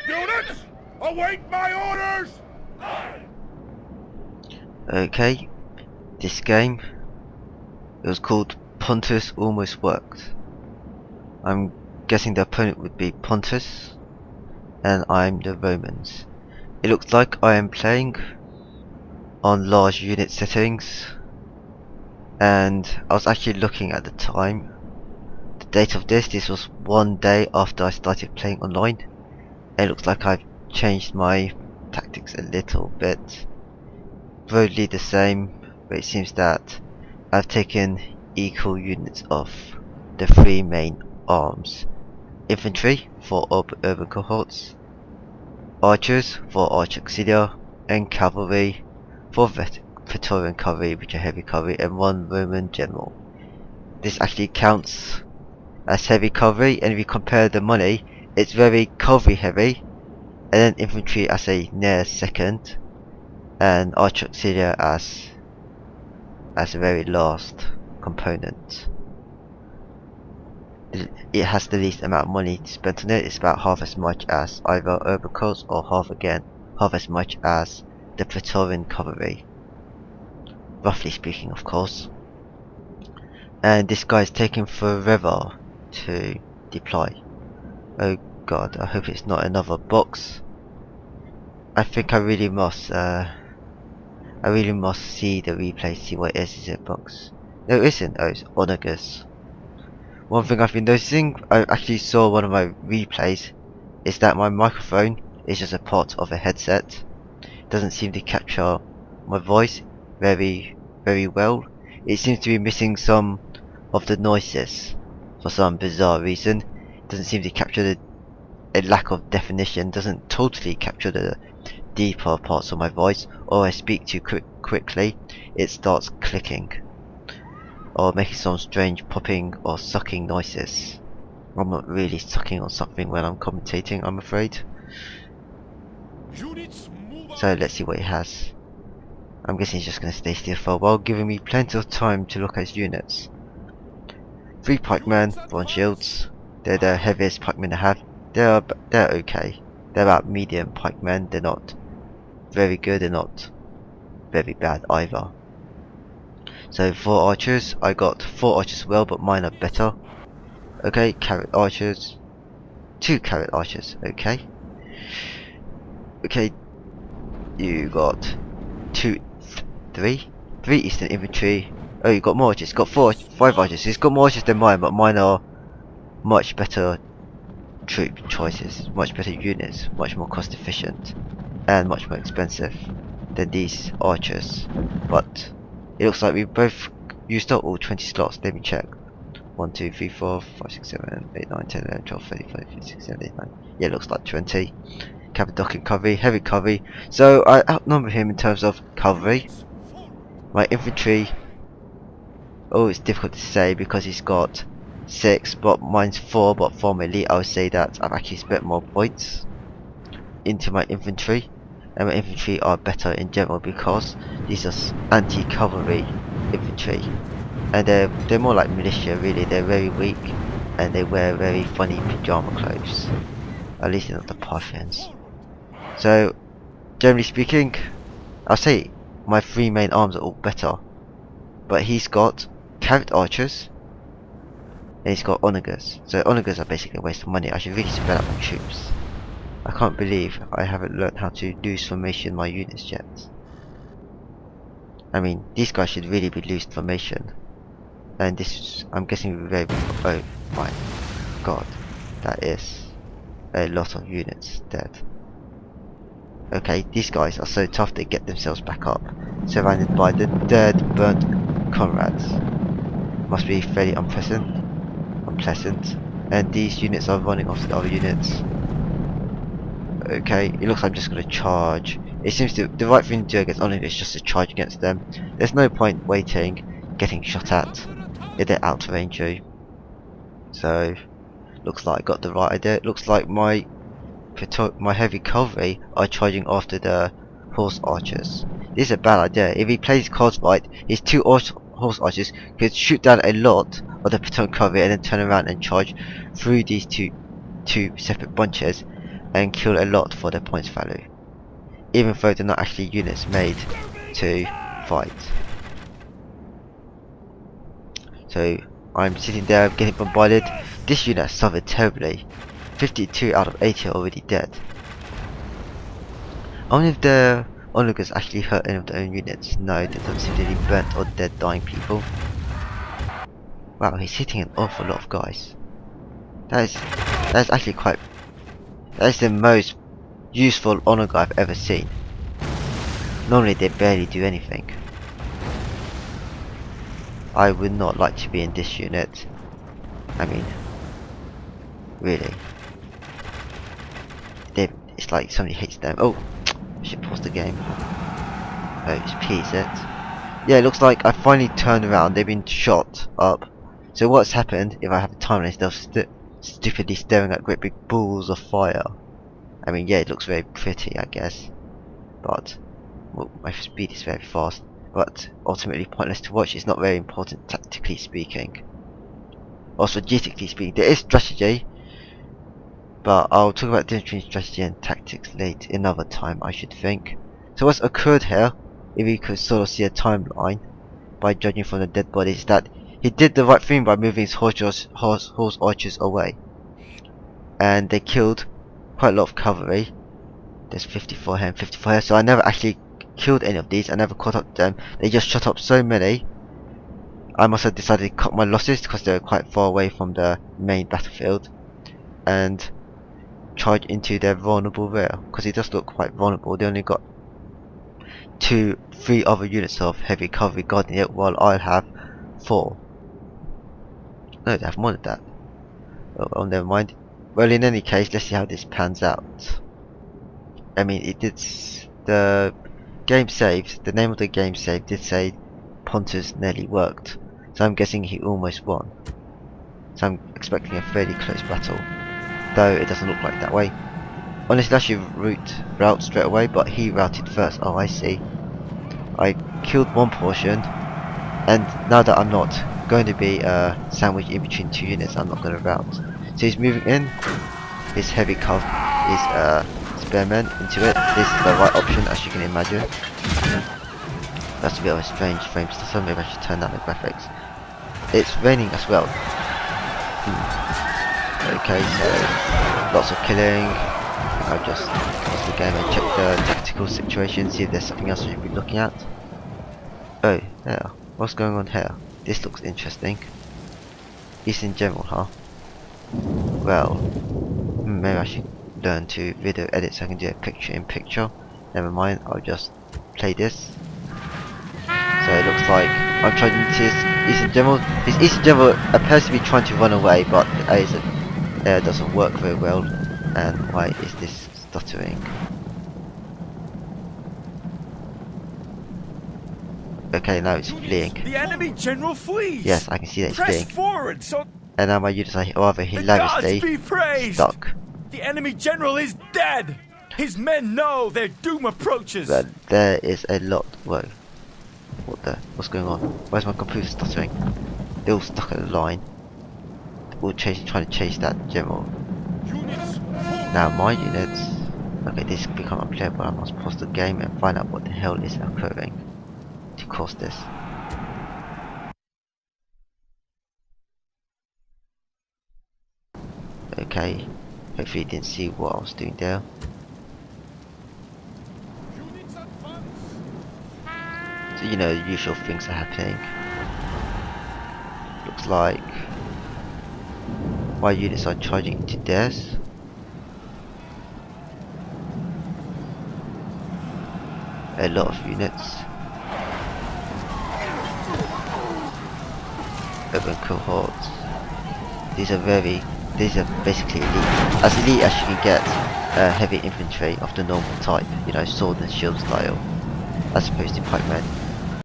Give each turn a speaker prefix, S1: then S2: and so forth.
S1: Units, await my orders!
S2: Okay, this game, it was called Pontus Almost Worked. I'm guessing the opponent would be Pontus, and I'm the Romans. It looks like I am playing on large unit settings, and I was actually looking at the time. The date of this was one day after I started playing online. It looks like I've changed my tactics a little bit. Broadly the same, but it seems that I've taken equal units of the three main arms. Infantry for urban cohorts, archers for arch auxilia, and cavalry for Praetorian cavalry, which are heavy cavalry, and one Roman general. This actually counts as heavy cavalry, and if you compare the money, it's very cavalry heavy, and then infantry as a near second, and arch auxilia as the very last component. It has the least amount of money spent on it. It's about half as much as either urban cohorts, or half as much as the Praetorian cavalry, roughly speaking, of course. And this guy's taking forever to deploy. Oh god, I hope it's not another box. I think I really must see the replay, see what it is. Is it a box? No, it isn't. Oh, it's onagers. One thing I've been noticing, I actually saw one of my replays, is that my microphone is just a part of a headset. It doesn't seem to capture my voice very well. It seems to be missing some of the noises for some bizarre reason. It doesn't seem to capture a lack of definition, doesn't totally capture the deeper parts of my voice, or I speak too quickly, it starts clicking or making some strange popping or sucking noises. I'm not really sucking on something when I'm commentating, I'm afraid. So let's see what he has. I'm guessing he's just going to stay still for a while, giving me plenty of time to look at his units. 3 pikemen, bronze shields. They're the heaviest pikemen I have. They're okay. They're about medium pikemen. They're not very good, they're not very bad either. So 4 archers, I got 4 archers as well, but mine are better. Okay, carrot archers, 2 carrot archers, okay. Okay, you got 3 eastern infantry. Oh, you got more archers, got 5 archers. He's got more archers than mine, but mine are much better troop choices, much better units, much more cost efficient, and much more expensive than these archers. But it looks like we both used up all 20 slots. Let me check. 1, 2, 3, 4, 5, 6, 7, 8, 9, 10, 11, 12, 13, 14, 15, 16, 17, 18, 19. Yeah, it looks like 20. Cappadocian cavalry, heavy cavalry. So I outnumber him in terms of cavalry. My infantry, oh, it's difficult to say because he's got 6, but mine's 4, but for my elite I would say that I've actually spent more points into my infantry, and my infantry are better in general because these are anti-cavalry infantry, and they're more like militia really. They're very weak and they wear very funny pyjama clothes, at least they're not the Parthians. So generally speaking, I'll say my 3 main arms are all better, but he's got carrot archers and he's got onagers. So onagers are basically a waste of money. I should really spread out my troops. I can't believe I haven't learned how to loose formation my units yet. I mean, these guys should really be loose formation. And this, I'm guessing, very. Oh my god, that is a lot of units dead. Okay, these guys are so tough they get themselves back up, surrounded by the dead, burnt comrades. Must be fairly unpleasant. And these units are running off the other units. Okay, it looks like I'm just going to charge. It seems the right thing to do against only is just to charge against them. There's no point waiting, getting shot at if they're out to range you. So, looks like I got the right idea. It looks like my heavy cavalry are charging after the horse archers. This is a bad idea. If he plays cards right, his 2 horse archers could shoot down a lot of the Praetorian cavalry and then turn around and charge through these two separate bunches, and kill a lot for their points value, even though they're not actually units made to fight. So I'm sitting there getting bombarded. This unit suffered terribly. 52 out of 80 are already dead. I wonder if the onlookers actually hurt any of their own units. No, they don't seem to be burnt or dead dying people. Wow, he's hitting an awful lot of guys. That's actually quite... That is the most useful honor guy I've ever seen. Normally they barely do anything. I would not like to be in this unit. I mean, really. It's like somebody hates them. Oh, I should pause the game. Oh, it's P, is it? Yeah, it looks like I finally turned around. They've been shot up. So what's happened, if I have a timeline, they're stupidly staring at great big balls of fire. I mean, yeah, it looks very pretty, I guess. But, well, my speed is very fast. But ultimately pointless to watch. It's not very important tactically speaking. Or strategically speaking. There is strategy. But I'll talk about the difference between strategy and tactics late another time, I should think. So what's occurred here, if you could sort of see a timeline by judging from the dead bodies, that he did the right thing by moving his horse archers away. And they killed quite a lot of cavalry. There's 54 here and 54 here, so I never actually killed any of these. I never caught up to them. They just shot up so many. I must have decided to cut my losses because they were quite far away from the main battlefield. And charge into their vulnerable rear, because it does look quite vulnerable. They only got 3 other units of heavy cavalry guarding it, while I'll have 4. No, they have more than that. Oh, never mind. Well, in any case, let's see how this pans out. I mean, the game saved. The name of the game save did say Pontus nearly worked, so I'm guessing he almost won. So I'm expecting a fairly close battle. Though it doesn't look like that way. Honestly, I should route straight away, but he routed first. Oh, I see. I killed one portion, and now that I'm not going to be sandwiched in between 2 units, I'm not going to route. So he's moving in. His heavy cav is spearmen into it. This is the right option, as you can imagine. That's a bit of a strange frame, so maybe I should turn down the graphics. It's raining as well. Okay, so lots of killing. I'll just pause the game and check the tactical situation, see if there's something else we should be looking at. Oh, yeah. What's going on here? This looks interesting. Eastern General, huh? Well, maybe I should learn to video edit so I can do a picture in picture. Never mind, I'll just play this. So it looks like I'm trying to Eastern General. This Eastern General appears to be trying to run away, but it doesn't work very well. And why is this stuttering? Okay, now it's fleeing.
S1: The enemy general flees.
S2: Yes, I can see that it's
S1: Press
S2: fleeing.
S1: forward, so
S2: And now my units are rather
S1: the gods be
S2: hilariously
S1: praised.
S2: stuck.
S1: The enemy general is dead. His men know their doom approaches.
S2: But there is a lot. Whoa. What's going on? Where's my computer stuttering? They're all stuck at the line. They're all trying to chase that general. Now my units... Okay, this has become unplayable. I must pause the game and find out what the hell is occurring to cause this. Okay, hopefully you didn't see what I was doing there. So you know, the usual things are happening. Looks like my units are charging into theirs. A lot of units. Urban cohorts. These are basically elite. As elite as you can get heavy infantry of the normal type, you know, sword and shield style, as opposed to pikemen.